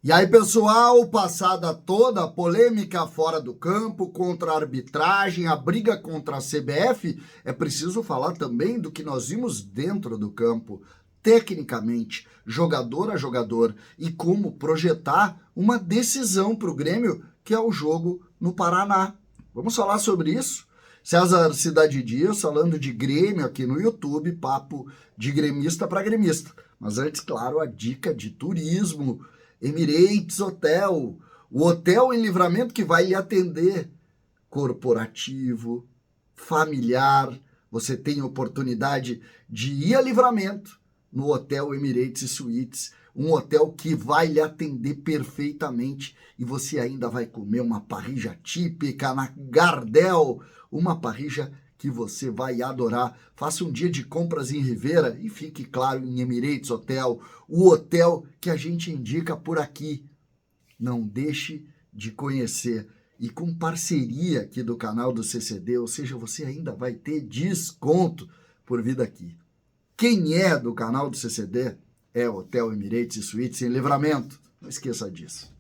E aí, pessoal, passada toda a polêmica fora do campo, contra a arbitragem, a briga contra a CBF, é preciso falar também do que nós vimos dentro do campo, tecnicamente, jogador a jogador, e como projetar uma decisão para o Grêmio, que é o jogo no Paraná. Vamos falar sobre isso? César Cidade Dias, falando de Grêmio aqui no YouTube, papo de gremista para gremista. Mas antes, claro, a dica de turismo, Emirates Hotel, o hotel em Livramento que vai lhe atender, corporativo, familiar. Você tem oportunidade de ir a Livramento no Hotel Emirates Suites, um hotel que vai lhe atender perfeitamente e você ainda vai comer uma parrilla típica na Gardel, uma parrilla que você vai adorar. Faça um dia de compras em Rivera e fique, claro, em Emirates Hotel, o hotel que a gente indica por aqui. Não deixe de conhecer. E com parceria aqui do canal do CCD, ou seja, você ainda vai ter desconto por vir daqui. Quem é do canal do CCD é Hotel Emirates Suites em Livramento. Não esqueça disso.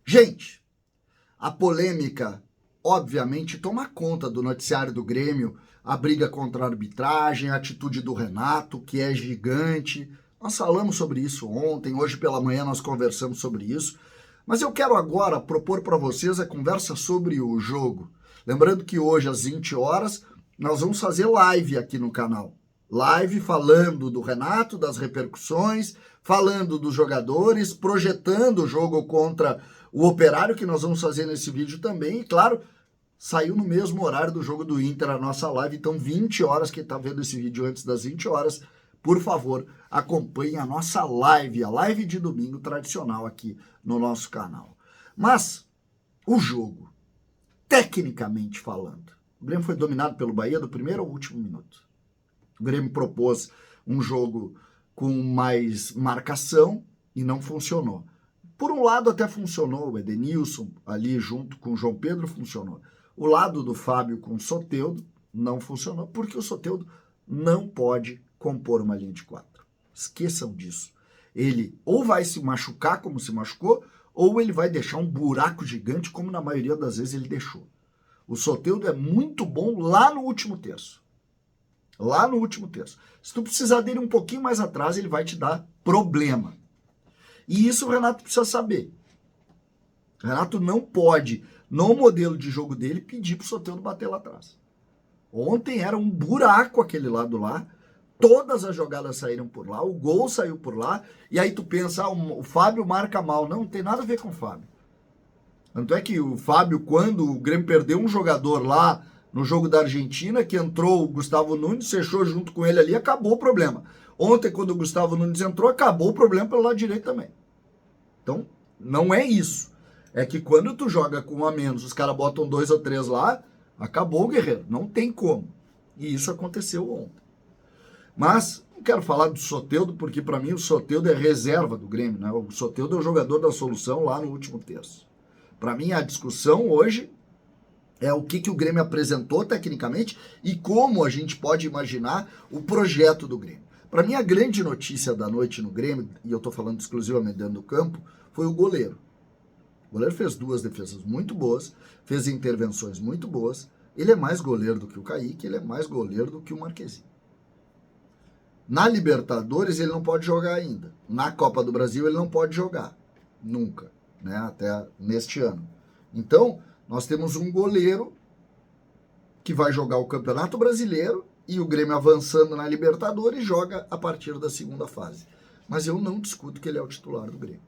Gente, a polêmica obviamente toma conta do noticiário do Grêmio, a briga contra a arbitragem, a atitude do Renato, que é gigante. Nós falamos sobre isso ontem, hoje pela manhã nós conversamos sobre isso, mas eu quero agora propor para vocês a conversa sobre o jogo. Lembrando que hoje às 20 horas nós vamos fazer live aqui no canal. Live falando do Renato, das repercussões, falando dos jogadores, projetando o jogo contra o Operário, que nós vamos fazer nesse vídeo também, e claro, saiu no mesmo horário do jogo do Inter a nossa live, então 20 horas, quem está vendo esse vídeo antes das 20 horas, por favor, acompanhe a nossa live, a live de domingo tradicional aqui no nosso canal. Mas, o jogo, tecnicamente falando, o Grêmio foi dominado pelo Bahia do primeiro ao último minuto. O Grêmio propôs um jogo com mais marcação e não funcionou. Por um lado até funcionou, o Edenilson ali junto com o João Pedro funcionou. O lado do Fábio com o Soteldo não funcionou, porque o Soteldo não pode compor uma linha de 4. Esqueçam disso. Ele ou vai se machucar como se machucou, ou ele vai deixar um buraco gigante, como na maioria das vezes ele deixou. O Soteldo é muito bom lá no último terço. Lá no último terço. Se tu precisar dele um pouquinho mais atrás, ele vai te dar problema. E isso o Renato precisa saber. O Renato não pode, no modelo de jogo dele, pedir pro Soteldo bater lá atrás. Ontem era um buraco aquele lado lá, todas as jogadas saíram por lá, o gol saiu por lá, e aí tu pensa, o Fábio marca mal. Não tem nada a ver com o Fábio. Tanto é que o Fábio, quando o Grêmio perdeu um jogador lá no jogo da Argentina, que entrou o Gustavo Nunes, fechou junto com ele ali, acabou o problema. Ontem, quando o Gustavo Nunes entrou, acabou o problema pelo lado direito também. Então, não é isso. É que quando tu joga com um a menos, os caras botam 2 ou 3 lá, acabou o guerreiro. Não tem como. E isso aconteceu ontem. Mas, não quero falar do Soteldo, porque para mim o Soteldo é reserva do Grêmio, né? O Soteldo é o jogador da solução lá no último terço. Para mim, a discussão hoje é o que o Grêmio apresentou tecnicamente e como a gente pode imaginar o projeto do Grêmio. Para mim, a grande notícia da noite no Grêmio, e eu estou falando exclusivamente dentro do campo, foi o goleiro. O goleiro fez 2 defesas muito boas, fez intervenções muito boas. Ele é mais goleiro do que o Kaique, ele é mais goleiro do que o Marquezinho. Na Libertadores, ele não pode jogar ainda. Na Copa do Brasil, ele não pode jogar. Nunca, né? Até neste ano. Então, nós temos um goleiro que vai jogar o Campeonato Brasileiro e o Grêmio avançando na Libertadores joga a partir da segunda fase. Mas eu não discuto que ele é o titular do Grêmio.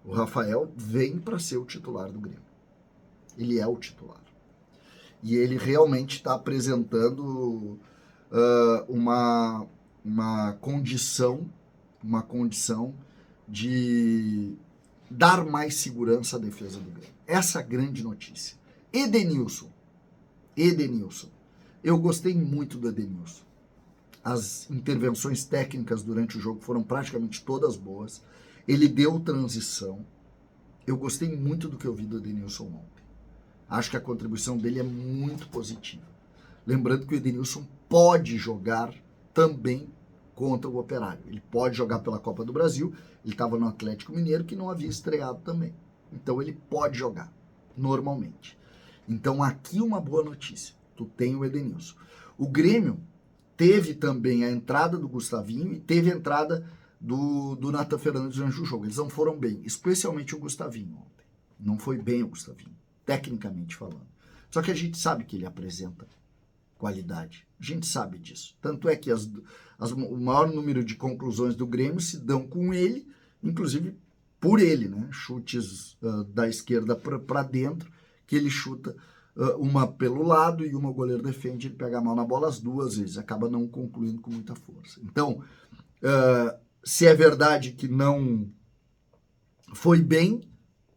O Rafael vem para ser o titular do Grêmio. Ele é o titular. E ele realmente está apresentando uma condição de dar mais segurança à defesa do Grêmio. Essa é a grande notícia. Edenilson. Eu gostei muito do Edenilson. As intervenções técnicas durante o jogo foram praticamente todas boas. Ele deu transição. Eu gostei muito do que eu vi do Edenilson ontem. Acho que a contribuição dele é muito positiva. Lembrando que o Edenilson pode jogar também contra o Operário. Ele pode jogar pela Copa do Brasil, ele estava no Atlético Mineiro, que não havia estreado também. Então ele pode jogar, normalmente. Então aqui uma boa notícia, tu tem o Edenilson. O Grêmio teve também a entrada do Gustavinho e teve a entrada do Nathan Fernandes durante o jogo. Eles não foram bem, especialmente o Gustavinho ontem. Não foi bem o Gustavinho, tecnicamente falando. Só que a gente sabe que ele apresenta qualidade. A gente sabe disso. Tanto é que o maior número de conclusões do Grêmio se dão com ele, inclusive por ele, né? Chutes da esquerda para dentro, que ele chuta uma pelo lado e uma o goleiro defende, ele pega a mão na bola as duas vezes, acaba não concluindo com muita força. Então, se é verdade que não foi bem,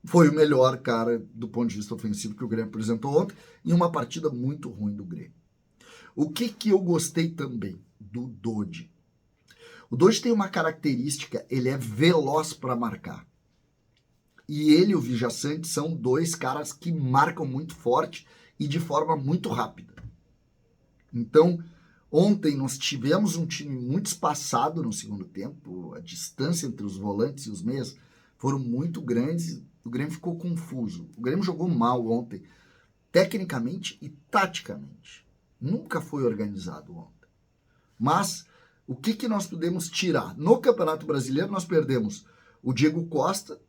foi o melhor cara do ponto de vista ofensivo que o Grêmio apresentou ontem, em uma partida muito ruim do Grêmio. O que eu gostei também do Dodi? O Dodi tem uma característica, ele é veloz para marcar. E ele e o Vijaçante são dois caras que marcam muito forte e de forma muito rápida. Então, ontem nós tivemos um time muito espaçado no segundo tempo, a distância entre os volantes e os meias foram muito grandes, o Grêmio ficou confuso. O Grêmio jogou mal ontem, tecnicamente e taticamente. Nunca foi organizado ontem. Mas o que nós podemos tirar? No Campeonato Brasileiro nós perdemos o Diego Costa,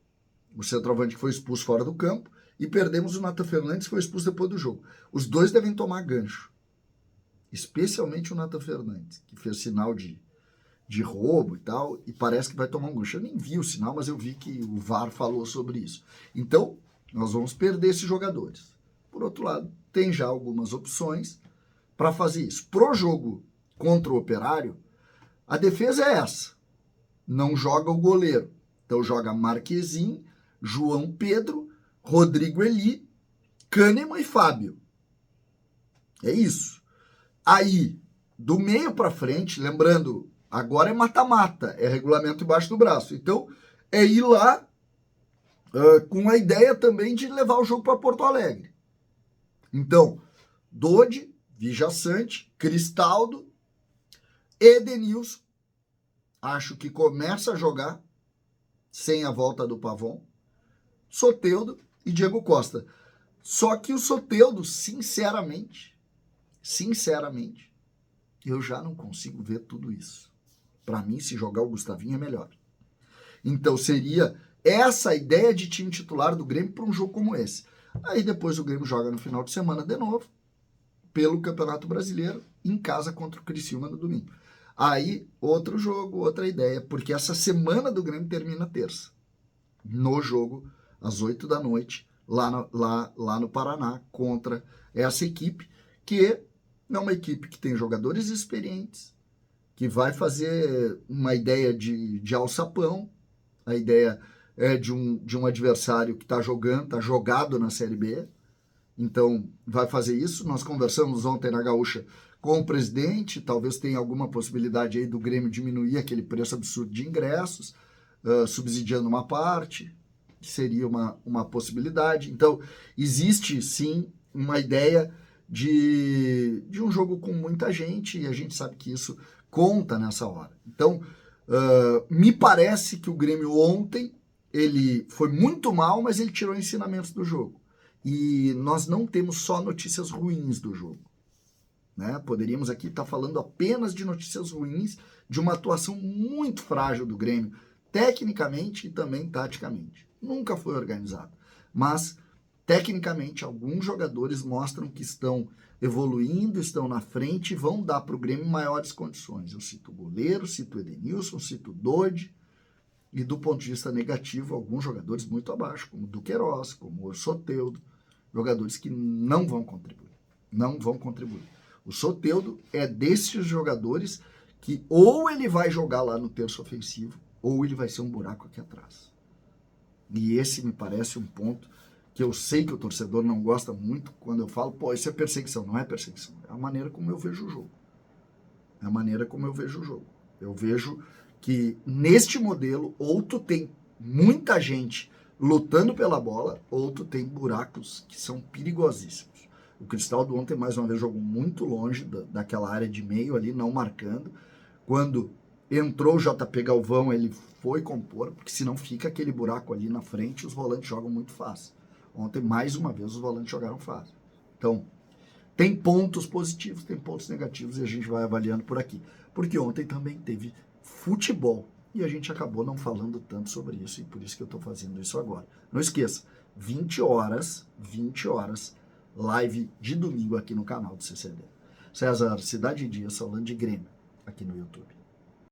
o centroavante que foi expulso fora do campo, e perdemos o Nathan Fernandes, que foi expulso depois do jogo. Os dois devem tomar gancho. Especialmente o Nathan Fernandes, que fez sinal de roubo e tal, e parece que vai tomar um gancho. Eu nem vi o sinal, mas eu vi que o VAR falou sobre isso. Então, nós vamos perder esses jogadores. Por outro lado, tem já algumas opções para fazer isso. Pro jogo contra o Operário, a defesa é essa. Não joga o goleiro. Então joga Marquezin, João Pedro, Rodrigo Eli, Kahneman e Fábio. É isso. Aí, do meio para frente, lembrando, agora é mata-mata, é regulamento embaixo do braço. Então, é ir lá com a ideia também de levar o jogo para Porto Alegre. Então, Dodi, Vijaçante, Cristaldo, Edenilson, acho que começa a jogar sem a volta do Pavon, Soteldo e Diego Costa. Só que o Soteldo, sinceramente, eu já não consigo ver tudo isso. Para mim, se jogar o Gustavinho é melhor. Então, seria essa a ideia de time titular do Grêmio para um jogo como esse. Aí depois o Grêmio joga no final de semana de novo, pelo Campeonato Brasileiro, em casa contra o Criciúma no domingo. Aí, outro jogo, outra ideia, porque essa semana do Grêmio termina terça. No jogo, às 8 da noite, lá no Paraná, contra essa equipe, que é uma equipe que tem jogadores experientes, que vai fazer uma ideia de alçapão, a ideia é de um adversário que está jogado na Série B, então vai fazer isso. Nós conversamos ontem na Gaúcha com o presidente, talvez tenha alguma possibilidade aí do Grêmio diminuir aquele preço absurdo de ingressos, subsidiando uma parte, que seria uma possibilidade. Então, existe sim uma ideia de um jogo com muita gente, e a gente sabe que isso conta nessa hora. Então, me parece que o Grêmio ontem, ele foi muito mal, mas ele tirou ensinamentos do jogo. E nós não temos só notícias ruins do jogo, né? Poderíamos aqui estar falando apenas de notícias ruins, de uma atuação muito frágil do Grêmio, tecnicamente e também taticamente. Nunca foi organizado, mas tecnicamente alguns jogadores mostram que estão evoluindo, estão na frente e vão dar para o Grêmio maiores condições. Eu cito o goleiro, cito o Edenilson, cito o Dodi, e do ponto de vista negativo, alguns jogadores muito abaixo, como o Duqueiroz, como o Soteldo, jogadores que não vão contribuir. Não vão contribuir. O Soteldo é desses jogadores que ou ele vai jogar lá no terço ofensivo, ou ele vai ser um buraco aqui atrás. E esse me parece um ponto que eu sei que o torcedor não gosta muito quando eu falo, pô, isso é perseguição. Não é perseguição, é a maneira como eu vejo o jogo. É a maneira como eu vejo o jogo. Eu vejo que neste modelo, ou tu tem muita gente lutando pela bola, ou tu tem buracos que são perigosíssimos. O Cristaldo ontem, mais uma vez, jogou muito longe daquela área de meio ali, não marcando. Quando Entrou o JP Galvão, ele foi compor, porque senão fica aquele buraco ali na frente e os volantes jogam muito fácil. Ontem, mais uma vez, os volantes jogaram fácil. Então, tem pontos positivos, tem pontos negativos e a gente vai avaliando por aqui. Porque ontem também teve futebol e a gente acabou não falando tanto sobre isso e por isso que eu estou fazendo isso agora. Não esqueça, 20 horas, live de domingo aqui no canal do CCD. César Cidade Dias falando de Grêmio aqui no YouTube.